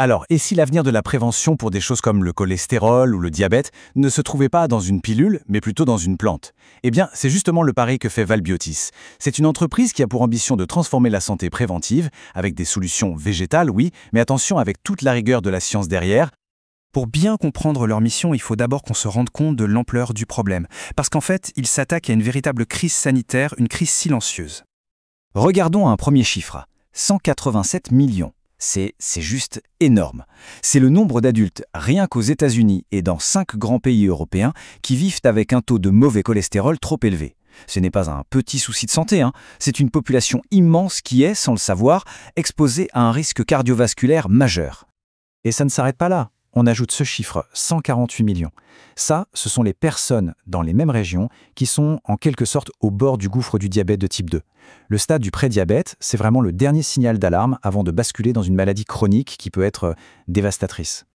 Alors, et si l'avenir de la prévention pour des choses comme le cholestérol ou le diabète ne se trouvait pas dans une pilule, mais plutôt dans une plante? Eh bien, c'est justement le pari que fait Valbiotis. C'est une entreprise qui a pour ambition de transformer la santé préventive avec des solutions végétales, oui, mais attention avec toute la rigueur de la science derrière. Pour bien comprendre leur mission, il faut d'abord qu'on se rende compte de l'ampleur du problème. Parce qu'en fait, ils s'attaquent à une véritable crise sanitaire, une crise silencieuse. Regardons un premier chiffre. 187 millions. C'est juste énorme. C'est le nombre d'adultes, rien qu'aux États-Unis et dans 5 grands pays européens, qui vivent avec un taux de mauvais cholestérol trop élevé. Ce n'est pas un petit souci de santé, c'est une population immense qui est, sans le savoir, exposée à un risque cardiovasculaire majeur. Et ça ne s'arrête pas là. On ajoute ce chiffre, 148 millions. Ça, ce sont les personnes dans les mêmes régions qui sont en quelque sorte au bord du gouffre du diabète de type 2. Le stade du prédiabète, c'est vraiment le dernier signal d'alarme avant de basculer dans une maladie chronique qui peut être dévastatrice.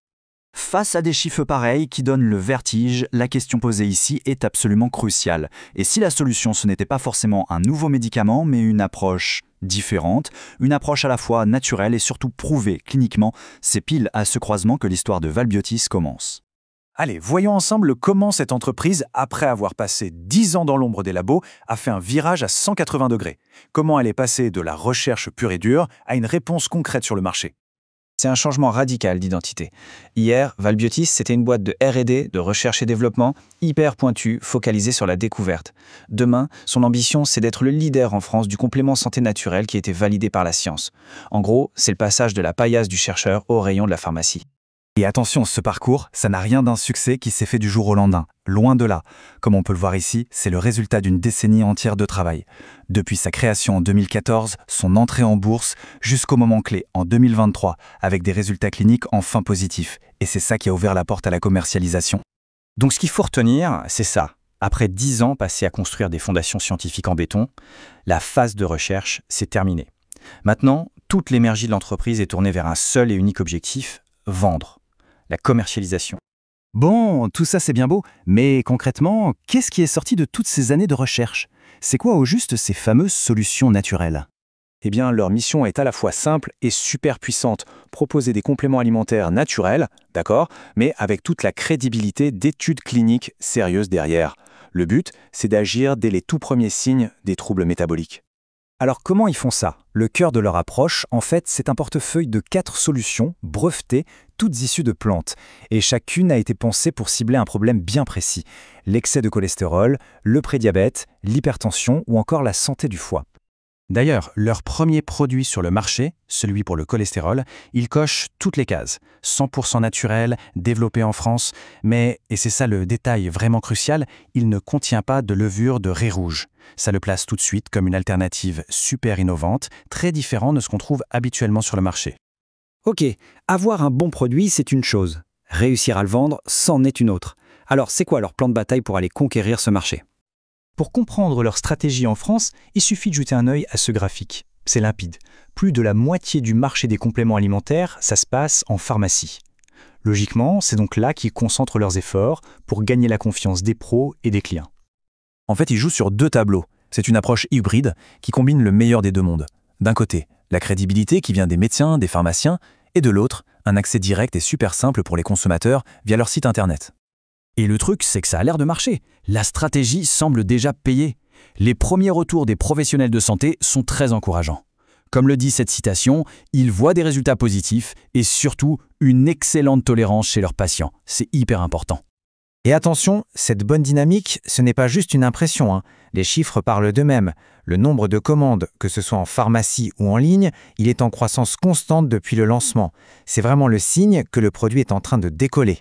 Face à des chiffres pareils qui donnent le vertige, la question posée ici est absolument cruciale. Et si la solution ce n'était pas forcément un nouveau médicament, mais une approche différente, une approche à la fois naturelle et surtout prouvée cliniquement, c'est pile à ce croisement que l'histoire de Valbiotis commence. Allez, voyons ensemble comment cette entreprise, après avoir passé 10 ans dans l'ombre des labos, a fait un virage à 180 degrés. Comment elle est passée de la recherche pure et dure à une réponse concrète sur le marché. C'est un changement radical d'identité. Hier, Valbiotis, c'était une boîte de R&D, de recherche et développement, hyper pointue, focalisée sur la découverte. Demain, son ambition, c'est d'être le leader en France du complément santé naturel qui a été validé par la science. En gros, c'est le passage de la paillasse du chercheur au rayon de la pharmacie. Et attention, ce parcours, ça n'a rien d'un succès qui s'est fait du jour au lendemain. Loin de là. Comme on peut le voir ici, c'est le résultat d'une décennie entière de travail. Depuis sa création en 2014, son entrée en bourse, jusqu'au moment clé en 2023, avec des résultats cliniques enfin positifs. Et c'est ça qui a ouvert la porte à la commercialisation. Donc ce qu'il faut retenir, c'est ça. Après 10 ans passés à construire des fondations scientifiques en béton, la phase de recherche, c'est terminé. Maintenant, toute l'énergie de l'entreprise est tournée vers un seul et unique objectif, vendre. La commercialisation. Bon, tout ça c'est bien beau, mais concrètement, qu'est-ce qui est sorti de toutes ces années de recherche? C'est quoi au juste ces fameuses solutions naturelles? Eh bien, leur mission est à la fois simple et super puissante. Proposer des compléments alimentaires naturels, d'accord, mais avec toute la crédibilité d'études cliniques sérieuses derrière. Le but, c'est d'agir dès les tout premiers signes des troubles métaboliques. Alors comment ils font ça? Le cœur de leur approche, en fait, c'est un portefeuille de 4 solutions brevetées, toutes issues de plantes. Et chacune a été pensée pour cibler un problème bien précis. L'excès de cholestérol, le prédiabète, l'hypertension ou encore la santé du foie. D'ailleurs, leur premier produit sur le marché, celui pour le cholestérol, il coche toutes les cases. 100% naturel, développé en France, mais, et c'est ça le détail vraiment crucial, il ne contient pas de levure de raie rouge. Ça le place tout de suite comme une alternative super innovante, très différente de ce qu'on trouve habituellement sur le marché. Ok, avoir un bon produit, c'est une chose. Réussir à le vendre, c'en est une autre. Alors, c'est quoi leur plan de bataille pour aller conquérir ce marché? Pour comprendre leur stratégie en France, il suffit de jeter un œil à ce graphique. C'est limpide. Plus de la moitié du marché des compléments alimentaires, ça se passe en pharmacie. Logiquement, c'est donc là qu'ils concentrent leurs efforts pour gagner la confiance des pros et des clients. En fait, ils jouent sur 2 tableaux. C'est une approche hybride qui combine le meilleur des 2 mondes. D'un côté, la crédibilité qui vient des médecins, des pharmaciens, et de l'autre, un accès direct et super simple pour les consommateurs via leur site internet. Et le truc, c'est que ça a l'air de marcher. La stratégie semble déjà payer. Les premiers retours des professionnels de santé sont très encourageants. Comme le dit cette citation, ils voient des résultats positifs et surtout une excellente tolérance chez leurs patients. C'est hyper important. Et attention, cette bonne dynamique, ce n'est pas juste une impression. Les chiffres parlent d'eux-mêmes. Le nombre de commandes, que ce soit en pharmacie ou en ligne, il est en croissance constante depuis le lancement. C'est vraiment le signe que le produit est en train de décoller.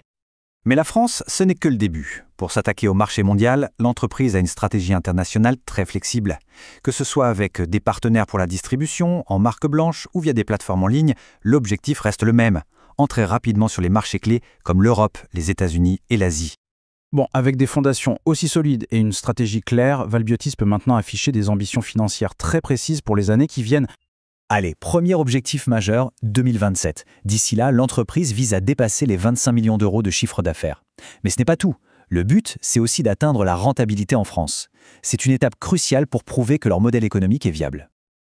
Mais la France, ce n'est que le début. Pour s'attaquer au marché mondial, l'entreprise a une stratégie internationale très flexible. Que ce soit avec des partenaires pour la distribution, en marque blanche ou via des plateformes en ligne, l'objectif reste le même. Entrer rapidement sur les marchés clés comme l'Europe, les États-Unis et l'Asie. Bon, avec des fondations aussi solides et une stratégie claire, Valbiotis peut maintenant afficher des ambitions financières très précises pour les années qui viennent. Allez, premier objectif majeur, 2027. D'ici là, l'entreprise vise à dépasser les 25 millions d'euros de chiffre d'affaires. Mais ce n'est pas tout. Le but, c'est aussi d'atteindre la rentabilité en France. C'est une étape cruciale pour prouver que leur modèle économique est viable.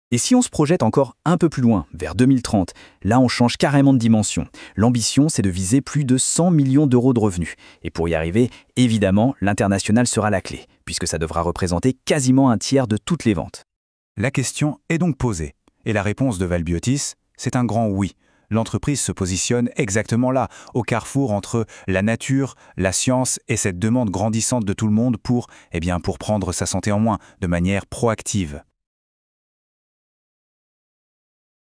Et si on se projette encore un peu plus loin, vers 2030, là on change carrément de dimension. L'ambition, c'est de viser plus de 100 millions d'euros de revenus. Et pour y arriver, évidemment, l'international sera la clé, puisque ça devra représenter quasiment un tiers de toutes les ventes. La question est donc posée. Et la réponse de Valbiotis, c'est un grand oui. L'entreprise se positionne exactement là, au carrefour entre la nature, la science et cette demande grandissante de tout le monde pour prendre sa santé en main de manière proactive.